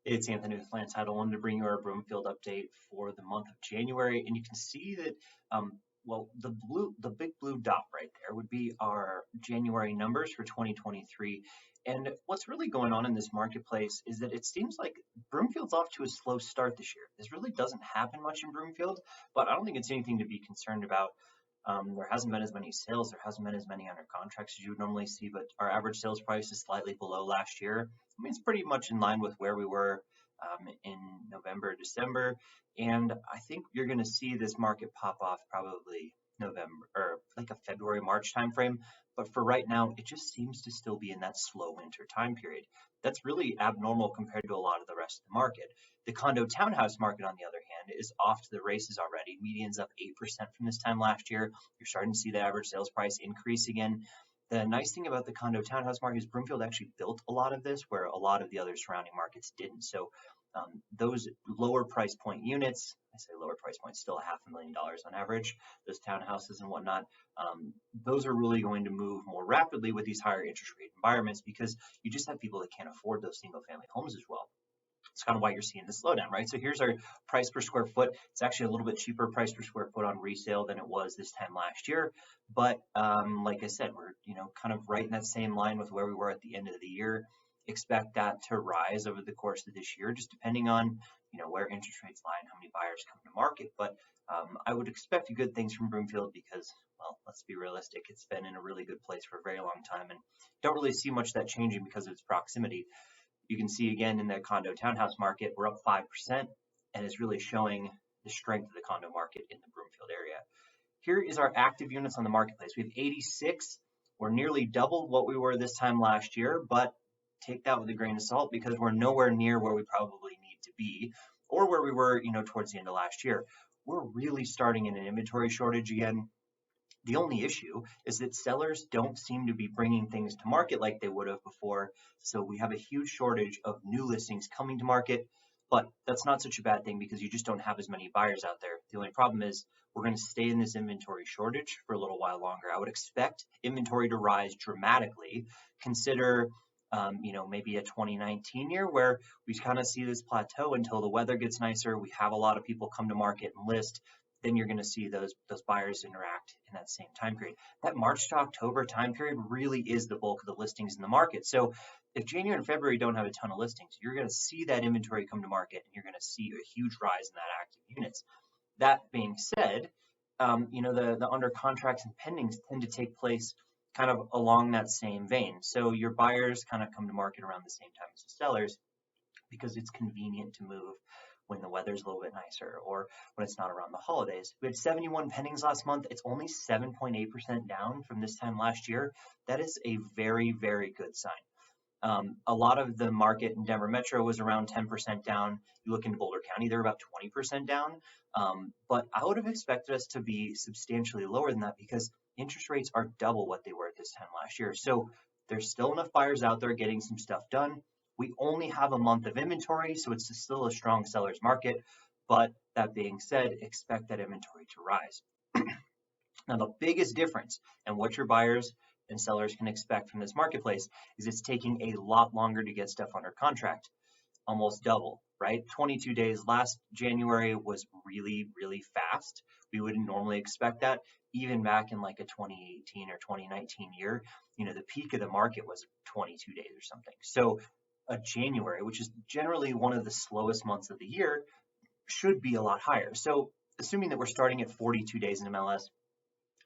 It's Anthony with Land Title. I wanted to bring you our Broomfield update for the month of January, and you can see that, well, the big blue dot right there would be our January numbers for 2023. And what's really going on in this marketplace is that it seems like Broomfield's off to a slow start this year. This really doesn't happen much in Broomfield, but I don't think it's anything to be concerned about. There hasn't been as many sales, there hasn't been as many under contracts as you would normally see, but our average sales price is slightly below last year. I mean, it's pretty much in line with where we were in November, December, and I think you're going to see this market pop off probably November or like a February, March timeframe. But for right now, it just seems to still be in that slow winter time period. That's really abnormal compared to a lot of the rest of the market. The condo townhouse market, on the other hand, is off to the races already. Median's up 8% from this time last year. You're starting to see the average sales price increase again. The nice thing about the condo townhouse market is Broomfield actually built a lot of this where a lot of the other surrounding markets didn't. So those lower price point units, I say lower price point, still $500,000 on average, those townhouses and whatnot, those are really going to move more rapidly with these higher interest rate environments because you just have people that can't afford those single family homes as well. It's kind of why you're seeing the slowdown, right? So here's our price per square foot. It's actually a little bit cheaper price per square foot on resale than it was this time last year. But like I said, we're kind of right in that same line with where we were at the end of the year. Expect that to rise over the course of this year, just depending on where interest rates lie and how many buyers come to market. But I would expect good things from Broomfield because, well, let's be realistic. It's been in a really good place for a very long time and don't really see much of that changing because of its proximity. You can see again in the condo townhouse market, we're up 5%, and it's really showing the strength of the condo market in the Broomfield area. Here is our active units on the marketplace. We have 86. We're nearly double what we were this time last year, but take that with a grain of salt because we're nowhere near where we probably need to be or where we were, towards the end of last year. We're really starting in an inventory shortage again. The only issue is that sellers don't seem to be bringing things to market like they would have before. So we have a huge shortage of new listings coming to market, but that's not such a bad thing because you just don't have as many buyers out there. The only problem is we're going to stay in this inventory shortage for a little while longer. I would expect inventory to rise dramatically. Consider maybe a 2019 year where we kind of see this plateau until the weather gets nicer. We have a lot of people come to market and list. Then you're going to see those buyers interact in that same time period. That March to October time period really is the bulk of the listings in the market. So if January and February don't have a ton of listings, you're going to see that inventory come to market and you're going to see a huge rise in that active units. That being said, the under contracts and pendings tend to take place kind of along that same vein. So your buyers kind of come to market around the same time as the sellers because it's convenient to move when the weather's a little bit nicer or when it's not around the holidays. We had 71 pendings last month. It's only 7.8% down from this time last year. That is a very, very good sign. A lot of the market in Denver Metro was around 10% down. You look into Boulder County, they're about 20% down. But I would have expected us to be substantially lower than that because interest rates are double what they were at this time last year. So there's still enough buyers out there getting some stuff done. We only have a month of inventory, so it's still a strong seller's market. But that being said, expect that inventory to rise. Now, the biggest difference and what your buyers and sellers can expect from this marketplace is it's taking a lot longer to get stuff under contract, almost double, right? 22 days last January was really, really fast. We wouldn't normally expect that. Even back in like a 2018 or 2019 year, the peak of the market was 22 days or something. So a January, which is generally one of the slowest months of the year, should be a lot higher. So assuming that we're starting at 42 days in MLS,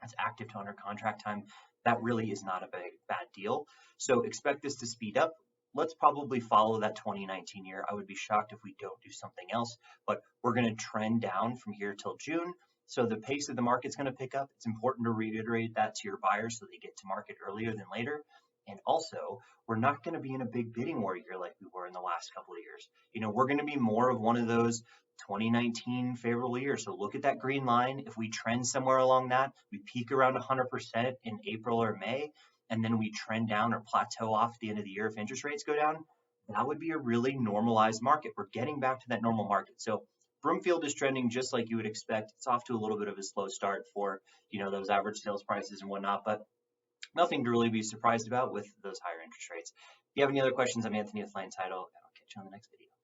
that's active to under contract time, that really is not a bad deal. So expect this to speed up. Let's probably follow that 2019 year. I would be shocked if we don't do something else, but we're going to trend down from here till June. So the pace of the market's going to pick up. It's important to reiterate that to your buyers so they get to market earlier than later. And also, we're not going to be in a big bidding war year like we were in the last couple of years. We're going to be more of one of those 2019 favorable years. So look at that green line. If we trend somewhere along that, we peak around 100% in April or May, and then we trend down or plateau off at the end of the year if interest rates go down, that would be a really normalized market. We're getting back to that normal market. So Broomfield is trending just like you would expect. It's off to a little bit of a slow start for, those average sales prices and whatnot, but nothing to really be surprised about with those higher interest rates. If you have any other questions, I'm Anthony with Land Title, and I'll catch you on the next video.